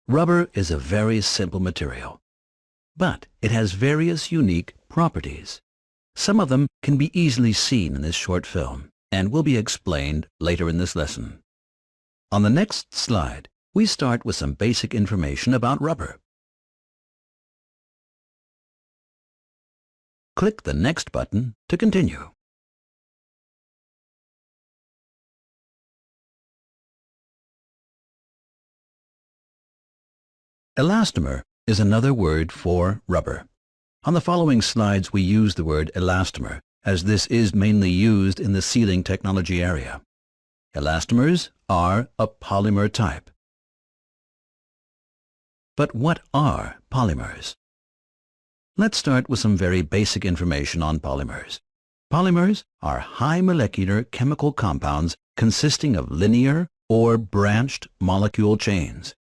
Rubber is a very simple material, but it has various unique properties. Some of them can be easily seen in this short film and will be explained later in this lesson. On the next slide, we start with some basic information about rubber. Click the Next button to continue. Elastomer is another word for rubber. On the following slides we use the word elastomer, as this is mainly used in the sealing technology area. Elastomers are a polymer type. But what are polymers? Let's start with some very basic information on polymers. Polymers are high molecular chemical compounds consisting of linear or branched molecule chains.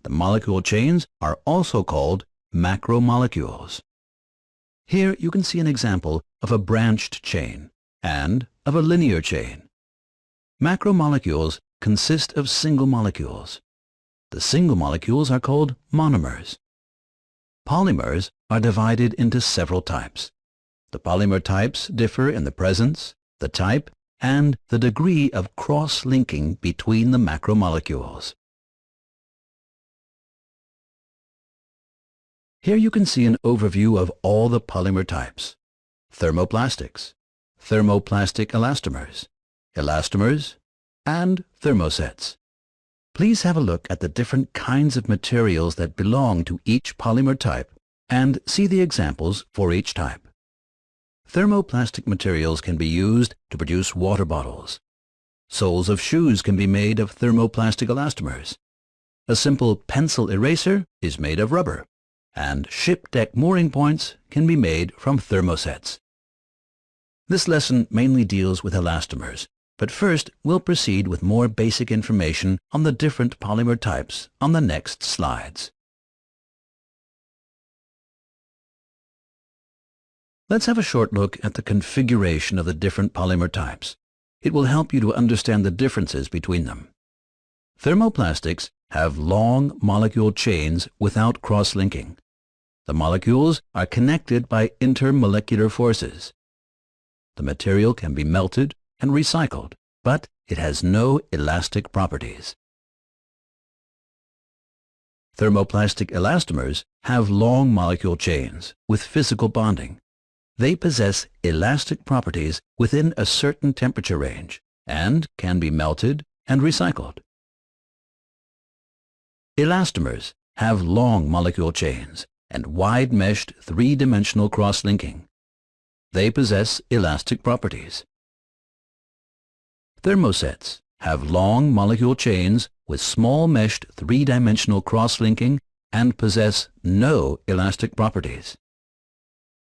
The molecule chains are also called macromolecules. Here you can see an example of a branched chain and of a linear chain. Macromolecules consist of single molecules. The single molecules are called monomers. Polymers are divided into several types. The polymer types differ in the presence, the type, and the degree of cross-linking between the macromolecules. Here you can see an overview of all the polymer types: thermoplastics, thermoplastic elastomers, elastomers, and thermosets. Please have a look at the different kinds of materials that belong to each polymer type and see the examples for each type. Thermoplastic materials can be used to produce water bottles. Soles of shoes can be made of thermoplastic elastomers. A simple pencil eraser is made of rubber, and ship deck mooring points can be made from thermosets. This lesson mainly deals with elastomers, but first we'll proceed with more basic information on the different polymer types on the next slides. Let's have a short look at the configuration of the different polymer types. It will help you to understand the differences between them. Thermoplastics have long molecule chains without cross-linking. The molecules are connected by intermolecular forces. The material can be melted and recycled, but it has no elastic properties. Thermoplastic elastomers have long molecule chains with physical bonding. They possess elastic properties within a certain temperature range and can be melted and recycled. Elastomers have long molecule chains and wide-meshed three-dimensional cross-linking. They possess elastic properties. Thermosets have long molecule chains with small-meshed three-dimensional cross-linking and possess no elastic properties.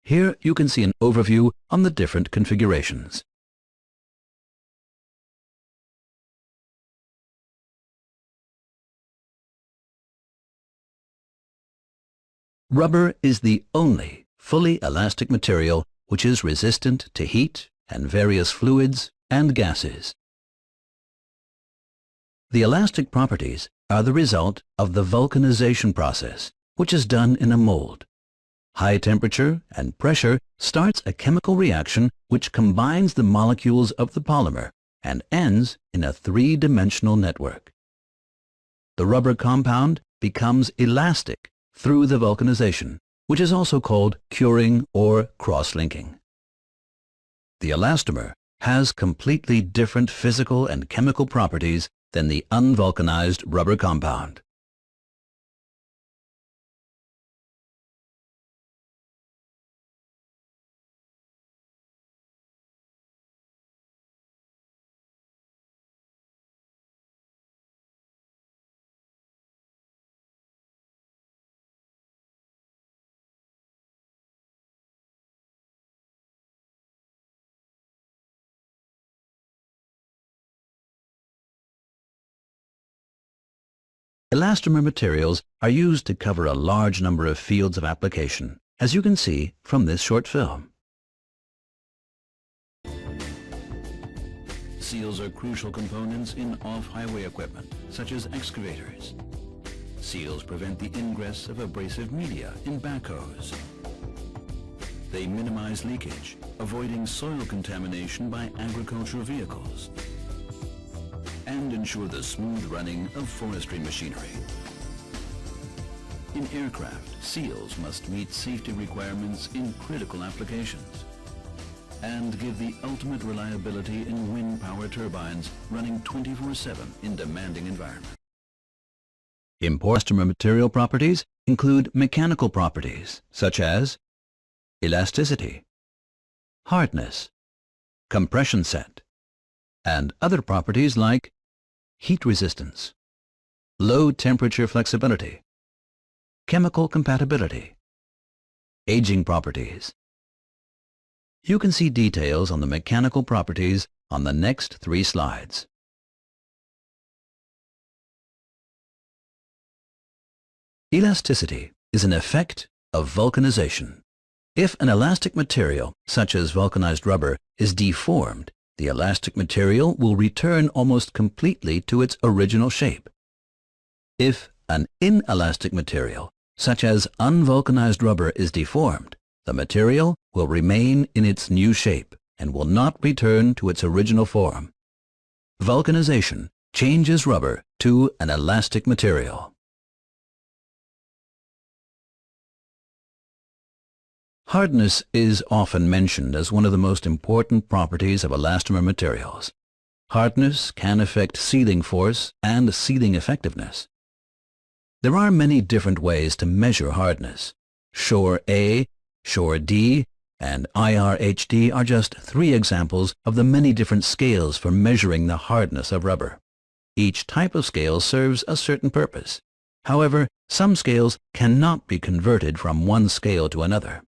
Here you can see an overview on the different configurations. Rubber is the only fully elastic material which is resistant to heat and various fluids and gases. The elastic properties are the result of the vulcanization process, which is done in a mold. High temperature and pressure starts a chemical reaction which combines the molecules of the polymer and ends in a three-dimensional network. The rubber compound becomes elastic through the vulcanization, which is also called curing or cross-linking. The elastomer has completely different physical and chemical properties than the unvulcanized rubber compound. Elastomer materials are used to cover a large number of fields of application, as you can see from this short film. Seals are crucial components in off-highway equipment, such as excavators. Seals prevent the ingress of abrasive media in backhoes. They minimize leakage, avoiding soil contamination by agricultural vehicles, and ensure the smooth running of forestry machinery. In aircraft, seals must meet safety requirements in critical applications and give the ultimate reliability in wind power turbines running 24/7 in demanding environments. Important elastomer material properties include mechanical properties such as elasticity, hardness, compression set, and other properties like heat resistance, low temperature flexibility, chemical compatibility, aging properties. You can see details on the mechanical properties on the next 3 slides. Elasticity is an effect of vulcanization. If an elastic material, such as vulcanized rubber, is deformed, the elastic material will return almost completely to its original shape. If an inelastic material, such as unvulcanized rubber, is deformed, the material will remain in its new shape and will not return to its original form. Vulcanization changes rubber to an elastic material. Hardness is often mentioned as one of the most important properties of elastomer materials. Hardness can affect sealing force and sealing effectiveness. There are many different ways to measure hardness. Shore A, Shore D, and IRHD are just 3 examples of the many different scales for measuring the hardness of rubber. Each type of scale serves a certain purpose. However, some scales cannot be converted from one scale to another.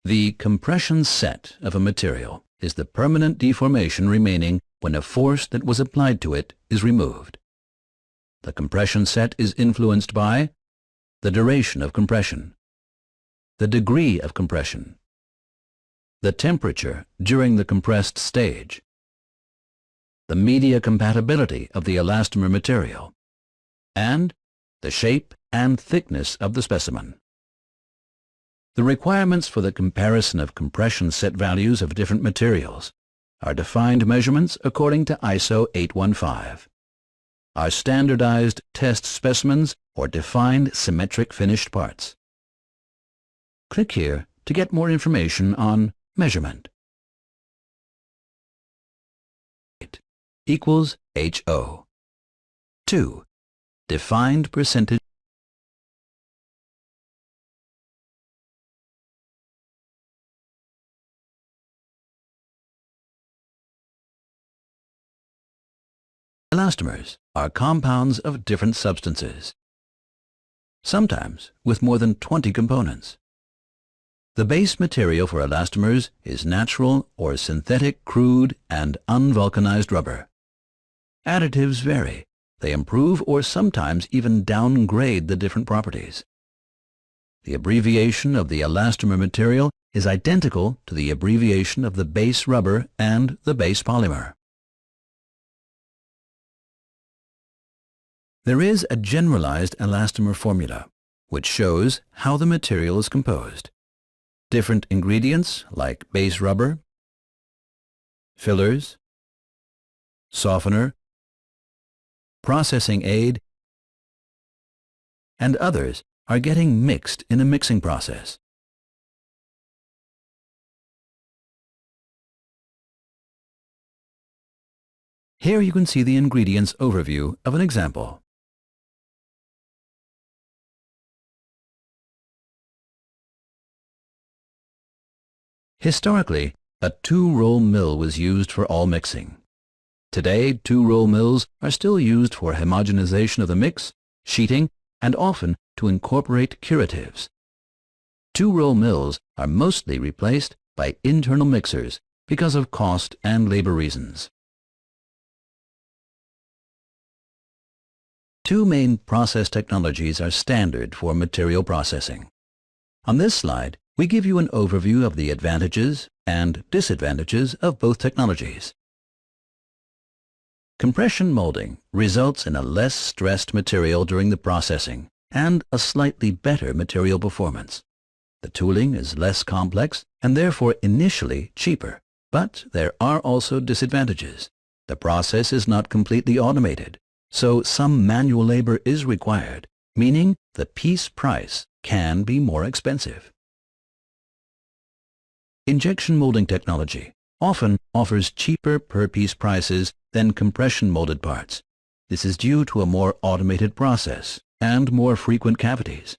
The compression set of a material is the permanent deformation remaining when a force that was applied to it is removed. The compression set is influenced by the duration of compression, the degree of compression, the temperature during the compressed stage, the media compatibility of the elastomer material, and the shape and thickness of the specimen. The requirements for the comparison of compression set values of different materials are defined measurements according to ISO 815, are standardized test specimens or defined symmetric finished parts. Click here to get more information on measurement. Equals HO. 2. Defined percentage. Elastomers are compounds of different substances, sometimes with more than 20 components. The base material for elastomers is natural or synthetic crude and unvulcanized rubber. Additives vary. They improve or sometimes even downgrade the different properties. The abbreviation of the elastomer material is identical to the abbreviation of the base rubber and the base polymer. There is a generalized elastomer formula, which shows how the material is composed. Different ingredients like base rubber, fillers, softener, processing aid, and others are getting mixed in a mixing process. Here you can see the ingredients overview of an example. Historically, a 2-roll mill was used for all mixing. Today, 2-roll mills are still used for homogenization of the mix, sheeting, and often to incorporate curatives. 2-roll mills are mostly replaced by internal mixers because of cost and labor reasons. 2 main process technologies are standard for material processing. On this slide, we give you an overview of the advantages and disadvantages of both technologies. Compression molding results in a less stressed material during the processing and a slightly better material performance. The tooling is less complex and therefore initially cheaper, but there are also disadvantages. The process is not completely automated, so some manual labor is required, meaning the piece price can be more expensive. Injection molding technology often offers cheaper per-piece prices than compression-molded parts. This is due to a more automated process and more frequent cavities.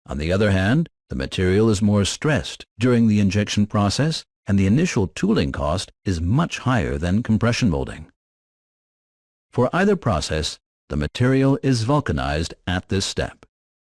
On the other hand, the material is more stressed during the injection process and the initial tooling cost is much higher than compression molding. For either process, the material is vulcanized at this step.